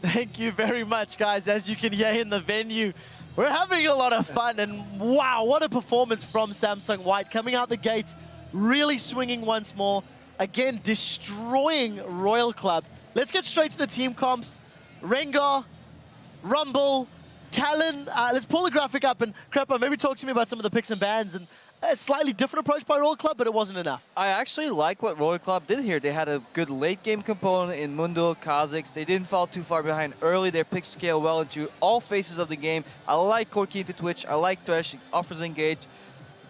Thank you very much, guys. As you can hear in the venue, we're having a lot of fun, and wow, what a performance from Samsung White. Coming out the gates, really swinging once more. Again, destroying Royal Club. Let's get straight to the team comps. Rengar, Rumble, Talon. Let's pull the graphic up, and Krepa, maybe talk to me about some of the picks and bans and a slightly different approach by Royal Club, but it wasn't enough. I actually like what Royal Club did here. They had a good late game component in Mundo, Kha'Zix. They didn't fall too far behind early. Their picks scale well into all phases of the game. I like Corki into Twitch. I like Thresh. It offers engage.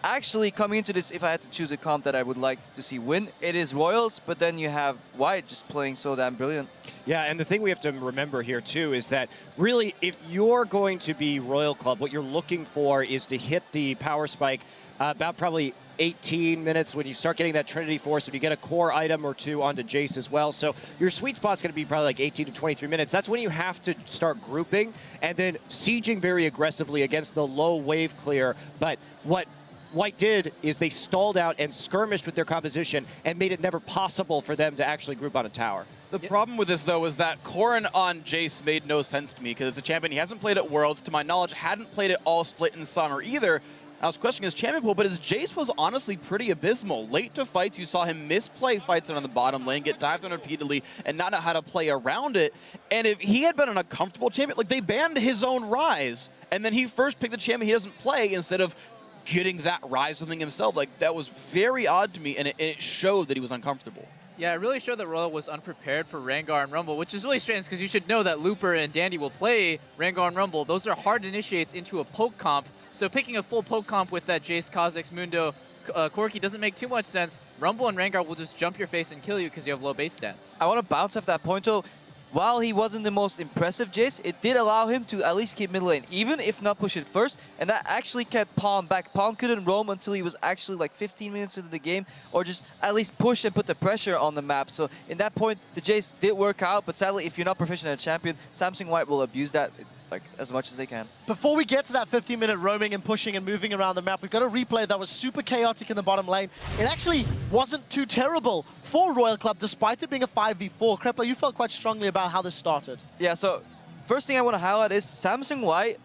Actually, coming into this, if I had to choose a comp that I would like to see win, it is Royals, but then you have White just playing so damn brilliant. Yeah, and the thing we have to remember here, too, is that really, if you're going to be Royal Club, what you're looking for is to hit the power spike about probably 18 minutes when you start getting that Trinity Force, when you get a core item or two onto Jace as well. So your sweet spot's going to be probably like 18 to 23 minutes. That's when you have to start grouping and then sieging very aggressively against the low wave clear. But what White did is they stalled out and skirmished with their composition and made it never possible for them to actually group on a tower. The problem with this, though, is that Corrin on Jace made no sense to me because it's a champion he hasn't played at Worlds, to my knowledge, hadn't played it all split in summer either. I was questioning his champion pool, but his Jace was honestly pretty abysmal. Late to fights, you saw him misplay fights on the bottom lane, get dived on repeatedly, and not know how to play around it. And if he had been an uncomfortable champion, like they banned his own Rise, and then he first picked the champion he doesn't play instead of getting that Rise something himself. Like, that was very odd to me, and it showed that he was uncomfortable. Yeah, it really showed that Royal was unprepared for Rengar and Rumble, which is really strange because you should know that Looper and Dandy will play Rengar and Rumble. Those are hard initiates into a poke comp. So picking a full poke comp with that Jace, Kha'Zix, Mundo, Corki doesn't make too much sense. Rumble and Rengar will just jump your face and kill you because you have low base stats. I want to bounce off that point, though. While he wasn't the most impressive Jace, it did allow him to at least keep mid lane, even if not push it first, and that actually kept Palm back. Palm couldn't roam until he was actually like 15 minutes into the game, or just at least push and put the pressure on the map. So in that point, the Jace did work out, but sadly, if you're not proficient at champion, Samsung White will abuse that like as much as they can. Before we get to that 15-minute roaming and pushing and moving around the map, we've got a replay that was super chaotic in the bottom lane. It actually wasn't too terrible for Royal Club, despite it being a 5v4. Krepa, you felt quite strongly about how this started. Yeah, so first thing I want to highlight is Samsung White,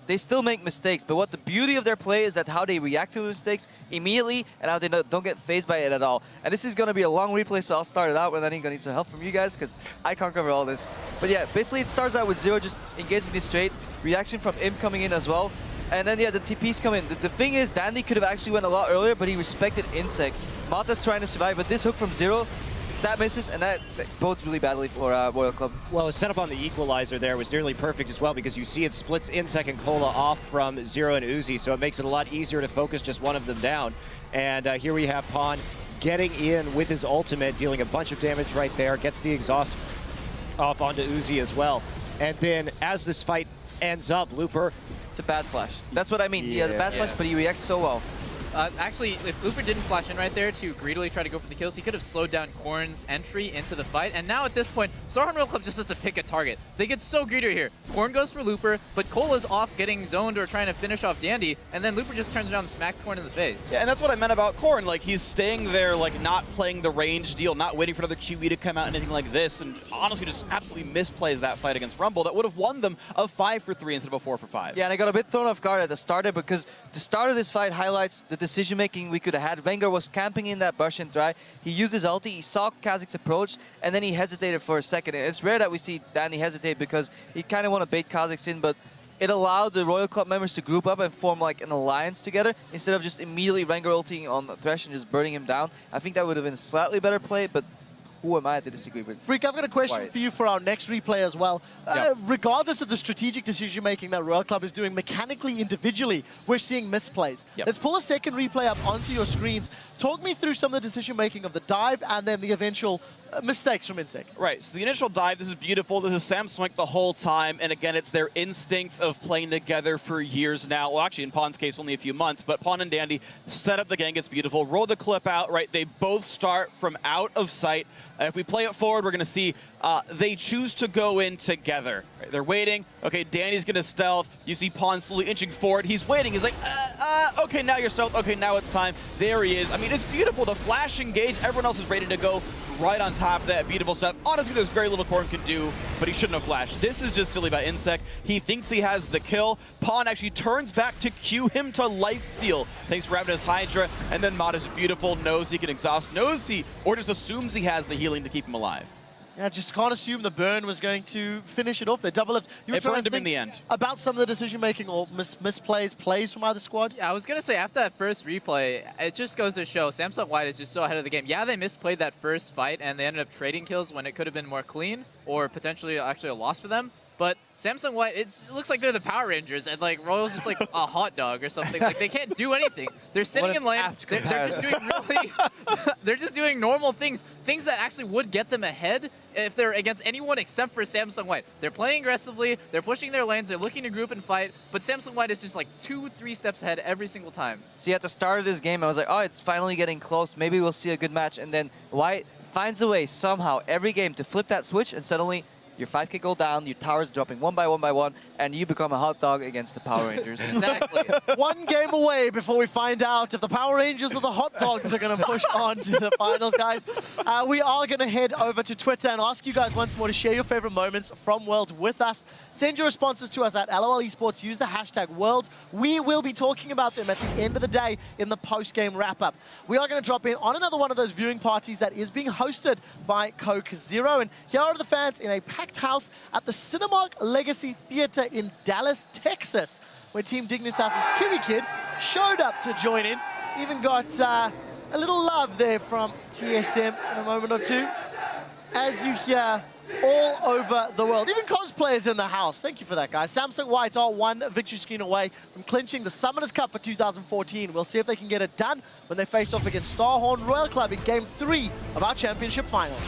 they still make mistakes, but what the beauty of their play is that how they react to mistakes immediately and how they don't get phased by it at all. And this is going to be a long replay, so I'll start it out, and then I'm going to need some help from you guys because I can't cover all this. But yeah, basically it starts out with Zero just engaging this straight, reaction from Imp coming in as well, and then yeah, the TPs come in. The thing is, Dandy could have actually went a lot earlier, but he respected Insect. Mata's trying to survive, but this hook from Zero, that misses, and that bodes really badly for Royal Club. Well, his setup on the equalizer there was nearly perfect as well because you see it splits Insect and Cola off from Zero and Uzi, so it makes it a lot easier to focus just one of them down. And here we have Pawn getting in with his ultimate, dealing a bunch of damage right there, gets the exhaust off onto Uzi as well. And then as this fight ends up, Looper... It's a bad flash. That's what I mean. Yeah, the bad flash, but he reacts so well. Actually, if Looper didn't flash in right there to greedily try to go for the kills, he could have slowed down Corrin's entry into the fight. And now at this point, Sohan Royal Club just has to pick a target. They get so greedy here. Corrin goes for Looper, but Cola's off getting zoned or trying to finish off Dandy, and then Looper just turns around and smacks Corrin in the face. Yeah, and that's what I meant about Corrin. Like, he's staying there, like, not playing the range deal, not waiting for another QE to come out and anything like this, and honestly just absolutely misplays that fight against Rumble that would have won them a 5-for-3 instead of a 4-for-5. Yeah, and I got a bit thrown off guard at the start because the start of this fight highlights the decision-making we could have had. Rengar was camping in that bush and dry. He used his ulti, he saw Kha'Zix approach, and then he hesitated for a second. And it's rare that we see Danny hesitate because he kind of want to bait Kha'Zix in, but it allowed the Royal Club members to group up and form like an alliance together instead of just immediately Rengar ulting on Thresh and just burning him down. I think that would have been a slightly better play, but who am I to disagree with? Freak, I've got a question for you for our next replay as well. Regardless of the strategic decision-making that Royal Club is doing mechanically, individually, we're seeing misplays. Let's pull a second replay up onto your screens. Talk me through some of the decision-making of the dive and then the eventual mistakes from Insect. Right, so the initial dive, this is beautiful. This is Samsung the whole time, and again, it's their instincts of playing together for years now. Well, actually, in Pawn's case, only a few months, but Pawn and Dandy set up the gang. It's beautiful. Roll the clip out, right? They both start from out of sight. If we play it forward, we're going to see they choose to go in together. Right? They're waiting. Okay, Danny's going to stealth. You see Pawn slowly inching forward. He's waiting. He's like, okay, now you're stealth. Okay, now it's time. There he is. I mean, it's beautiful. The flash engage. Everyone else is ready to go. right on top of that beatable stuff. Honestly, there's very little Corrin can do, but he shouldn't have flashed. This is just silly by Insect. He thinks he has the kill. Pawn actually turns back to cue him to lifesteal. Thanks for Ravenous Hydra, and then Mod is beautiful, knows he can exhaust, knows he, or just assumes he has the healing to keep him alive. Yeah, just can't assume the burn was going to finish it off. They double lift. You were It trying burned to him in think the end. about some of the decision-making or plays from either squad? Yeah, I was going to say, after that first replay, it just goes to show Samsung White is just so ahead of the game. Yeah, they misplayed that first fight, and they ended up trading kills when it could have been more clean, or potentially actually a loss for them. But Samsung White, it looks like they're the Power Rangers, and like Royal's just like a hot dog or something. Like they can't do anything. They're sitting in lane. They're just doing really, they're just doing normal things that actually would get them ahead if they're against anyone except for Samsung White. They're playing aggressively. They're pushing their lanes. They're looking to group and fight. But Samsung White is just like 2-3 steps ahead every single time. See, at the start of this game, I was like, oh, it's finally getting close. Maybe we'll see a good match. And then White finds a way somehow every game to flip that switch, and suddenly your 5k go down, your towers dropping one by one, and you become a hot dog against the Power Rangers. Exactly. One game away before we find out if the Power Rangers or the hot dogs are going to push on to the finals, guys. We are going to head over to Twitter and ask you guys once more to share your favorite moments from Worlds with us. Send your responses to us at LOL Esports. Use the hashtag Worlds. We will be talking about them at the end of the day in the post-game wrap-up. We are going to drop in on another one of those viewing parties that is being hosted by Coke Zero. And here are the fans in a packed house at the Cinemark Legacy Theater in Dallas, Texas, where Team Dignitas' Kiwi Kid showed up to join in. Even got a little love there from TSM in a moment or two. As you hear all over the world, even cosplayers in the house. Thank you for that, guys. Samsung White are one victory screen away from clinching the Summoners Cup for 2014. We'll see if they can get it done when they face off against Starhorn Royal Club in Game 3 of our championship finals.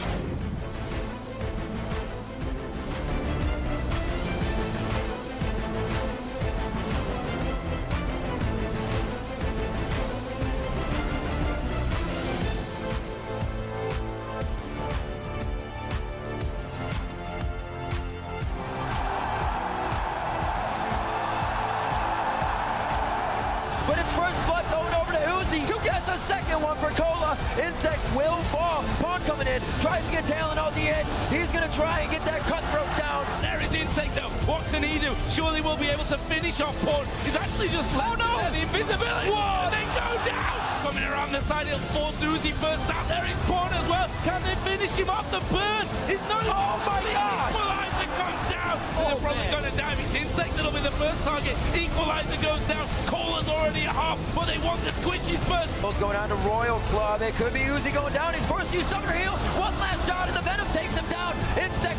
But it's first blood going over to Uzi. That's a second one for Cola. Insect will fall. Pawn coming in. Tries to get Talon on the edge. He's going to try and get that cutthroat down. There is Insect though. What can he do? Surely we'll be able to finish off Pawn. He's actually just left the invisibility. Whoa, they go down. Coming around the side, he'll force Uzi first down. There is Pawn as well. Can they finish him off the burn? He's not. Oh my gosh. Equalizer comes down. They're probably going to damage Insect. That'll be the first target. Equalizer goes down. Cola's already at half, but they want the squishies first. Those going down to Royal Club. It could be Uzi going down. He's forced to use Summoner Heal. One last shot and the Venom takes him down. Insect